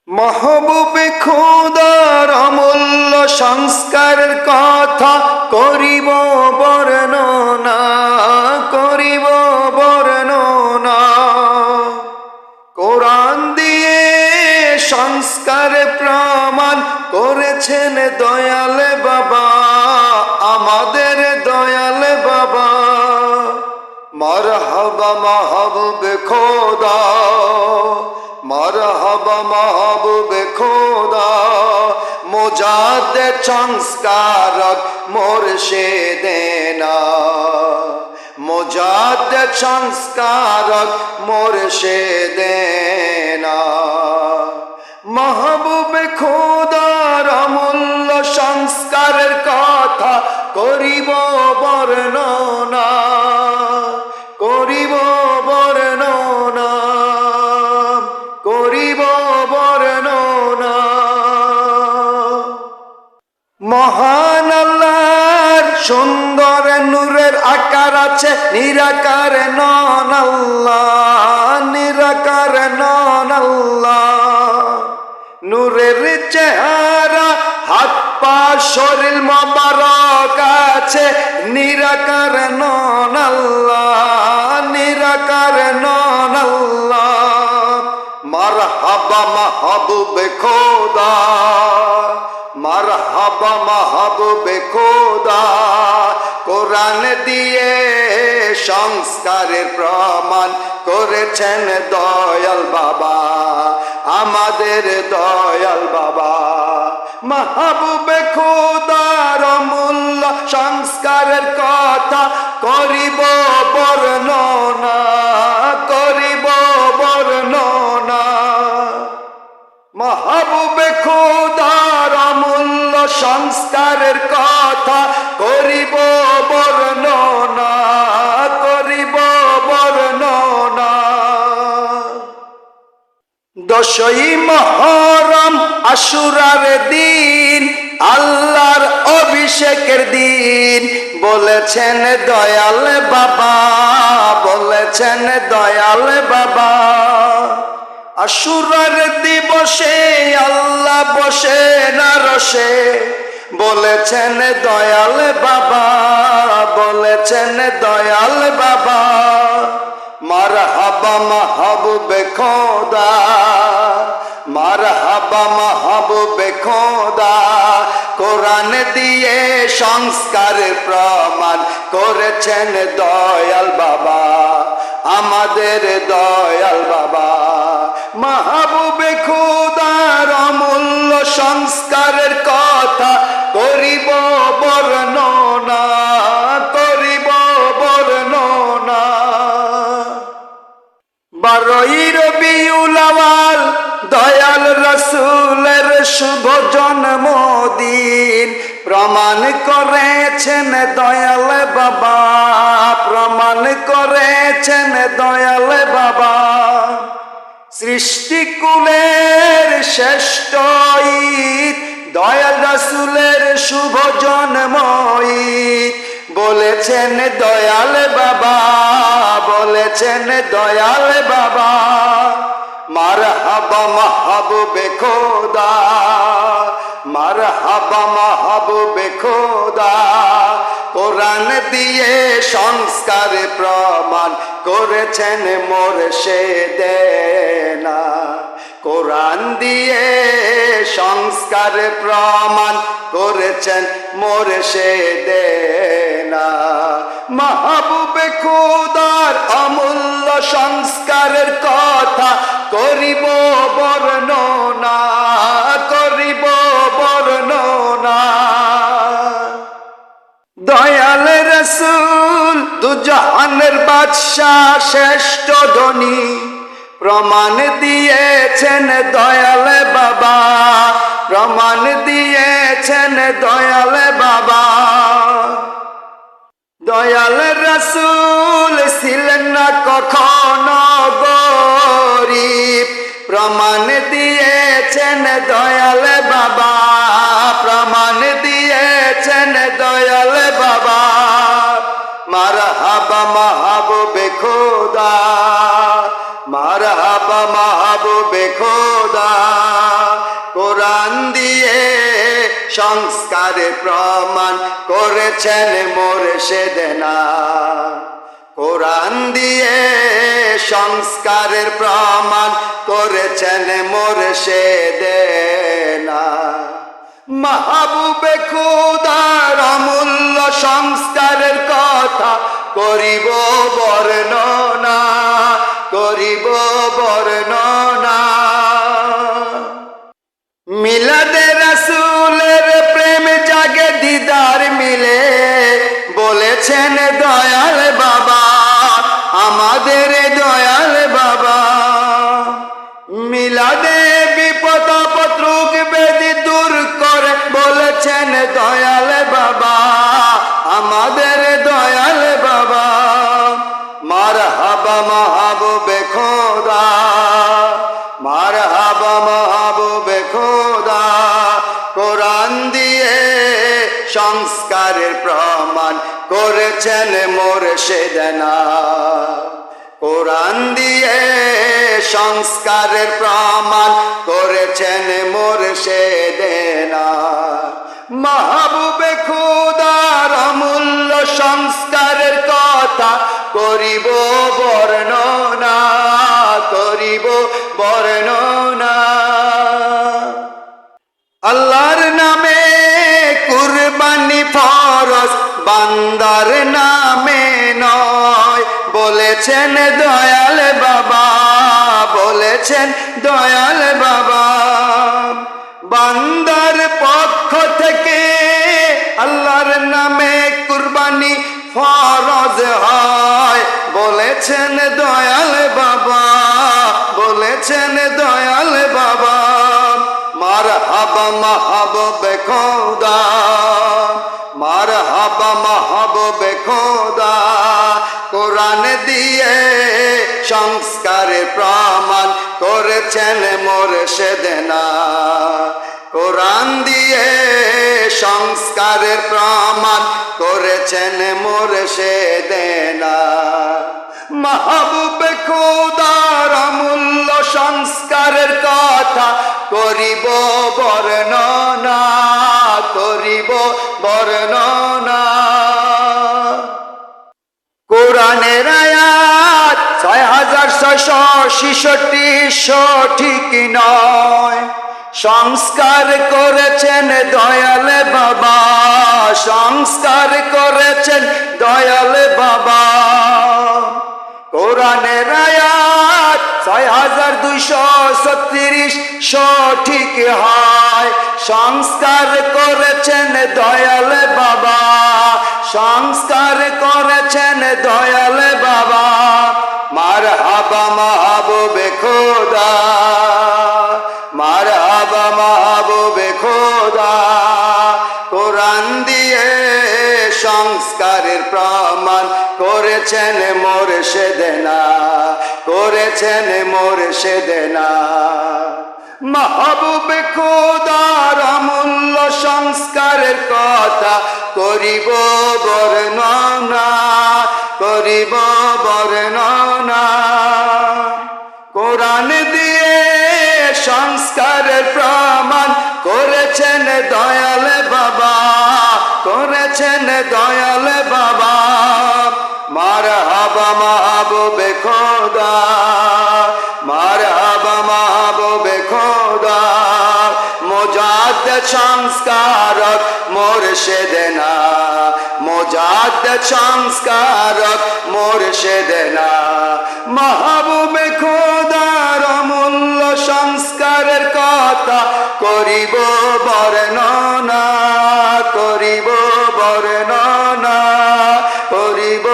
মাহবুবে খোদার অমূল্য সংস্কারের কথা করিব বর্ণনা, করিব বর্ণনা। কোরআন দিয়ে সংস্কারে প্রমাণ করেছেন দয়াল বাবা, আমাদের দয়াল বাবা। মারহাবা মাহবুবে খোদা, মারহাবা মাহবুবে খোদা, মুজাদ্দিদ সংস্কারক মুর্শিদেনা, মুজাদ্দিদ সংস্কারক মুর্শিদেনা। মাহবুবে খোদার অমূল্য সংস্কারের কথা করিব বর্ণনা, করিব বর্ণনা, করিব বর্ণনা। মহান আল্লাহর সুন্দর নূরের আকার আছে, নিরাকার নন আল্লাহ, নিরাকার নন আল্লাহ। নূরের চেহারা, হাত পা শরীর মোবারক আছে, নিরাকার নন আল্লাহ, নিরাকার নন আল্লাহ। মারহাবা মাহবুবে খোদা, মারহাবা মাহবুবে খোদা, কোরআন দিয়ে সংস্কারের প্রমাণ করেছেন দয়াল বাবা, আমাদের দয়াল বাবা। মাহবুবে খোদার অমূল্য সংস্কারের কথা করিব বর্ণনা, করিব বর্ণনা। মাহবুবে খোদার অমূল্য সংস্কারের কথা করিব বর্ণনা, করিব বর্ণনা। দশই মুহররম আশুরার দিন, আল্লাহর অভিষেকের দিন, বলেছেন দয়াল বাবা, বলেছেন দয়াল বাবা। আশুরার দিবসে আল্লাহ বসে না রসে, বলেছেন দয়াল বাবা, বলেছেন দয়াল বাবা। মারহাবা মাহবুবে খোদা, মারহাবা মাহবুবে খোদা, কোরআন দিয়ে সংস্কারের প্রমাণ করেছেন দয়াল বাবা, আমাদের দয়াল বাবা। মাহবুবে খোদার অমূল্য সংস্কারের কথা করিব বর্ণনা, করিব বর্ণনা। 12ই রবিউল আউয়াল দয়াল রাসূলের শুভ জন্মদিন, প্রমাণ করেছেন দয়াল বাবা, প্রমাণ করেছেন দয়াল বাবা। সৃষ্টিকুলের শ্রেষ্ঠ ঈদ দয়াল রাসূলের শুভ জন্ম ঈদ, বলেছেন দয়াল বাবা, বলেছেন দয়াল বাবা। মারহাবা মাহবুবে খোদা, মারহাবা মাহবুবে খোদা, কোরআন দিয়ে সংস্কার প্রমাণ করেছেন মুর্শিদেনা, কোরআন দিয়ে সংস্কার প্রমাণ করেছেন মুর্শিদেনা। মাহবুবে খোদার অমূল্য সংস্কারের কথা করিব বর্ণনা, করিব বর্ণনা। দয়াল রাসূল দুজাহানের বাদশাহ শ্রেষ্ঠ ধনী, প্রমাণ দিয়েছেন দয়াল বাবা, প্রমাণ দিয়েছেন দয়াল বাবা। দয়াল রাসূল ছিলেন না কখনো গরীব, প্রমাণ দিয়েছেন দয়াল বাবা, প্রমাণ দিয়েছেন দয়াল বাবা। মারহাবা মাহবুবে খোদা, মারহাবা মাহবুবে খোদা। কোরআন দিয়ে সংস্কারে প্রমাণ করেছেন মোরশেদেনা। কোরআন দিয়ে সংস্কারের প্রমাণ করেছেন মোরশেদেনা। মাহবুবে খোদার অমূল্য সংস্কারের কথা করিব বর্ণনা, করিব বর্ণনা। মিলাদে রাসূলের প্রেম জাগে দিদার মিলে, বলেছেন দয়াল বাবা, আমাদের দয়াল বাবা। মিলাদে বিপদ আপদ রোগ ব্যাধি দূর করে, বলেছেন দয়াল বাবা, আমাদের দয়াল বাবা। মারহাবা মাহবুবে খোদা, মারহাবা মাহবুবে খোদা। কোরআন দিয়ে সংস্কারের প্রমাণ করেছেন মোরশেদেনা। কোরআন দিয়ে সংস্কারের প্রমাণ করেছেন মোরশেদেনা। মাহবুবে খোদার অমূল্য সংস্কারের কথা করিব বর্ণনা, করিব বর্ণনা। আল্লাহর নামে কুরবানি ফরজ, বান্দার নামে নয়, বলেছেন দয়াল বাবা, বলেছেন দয়াল বাবা। বান্দার পক্ষ থেকে আল্লাহর নামে কুরবানি ফরজ হয়, বলেছেন দয়াল বাবা, বলেছেন দয়াল বাবা। মারহাবা মাহবুবে খোদা, মারহাবা মাহবুবে খোদা। কোরআন দিয়ে সংস্কারের প্রমাণ করেছেন মোরশেদেনা। কোরআন দিয়ে সংস্কারের প্রমাণ করেছেন মোরশেদেনা। মাহবুবে খোদার অমূল্য সংস্কারের কথা করিব বর্ণনা, করিব বর্ণনা। কোরআনের আয়াত 6666 সঠিক নয়, সংস্কার করেছেন দয়াল বাবা, সংস্কার করেছেন দয়াল বাবা। কোরআনের আয়াত 6236 সঠিক হয়, সংস্কার করেছেন দয়াল বাবা, সংস্কার করেছেন দয়াল বাবা। মারহাবা মাহবুবে খোদা, মারহাবা মাহবুবে খোদা। কোরআন দিয়ে সংস্কারের প্রমাণ করেছেন মোরশেদেনা, করেছেন মোরশেদেনা। মাহবুবে খোদার অমূল্য সংস্কারের কথা করিব বর্ণনা, করিব বর্ণনা। কোরআন দিয়ে সংস্কারের প্রমাণ করেছেন দয়াল বাবা, করেছেন দয়াল বাবা। মারহাবা মাহবুবে খোদা, মারহাবা মাহবুবে খোদা। মুজাদ্দিদ সংস্কারক মোরশেদেনা, মুজাদ্দিদ সংস্কারক মোরশেদেনা। মাহবুবে খোদার অমূল্য সংস্কারের কথা করিব বর্ণনা, করিব বর্ণনা, করিব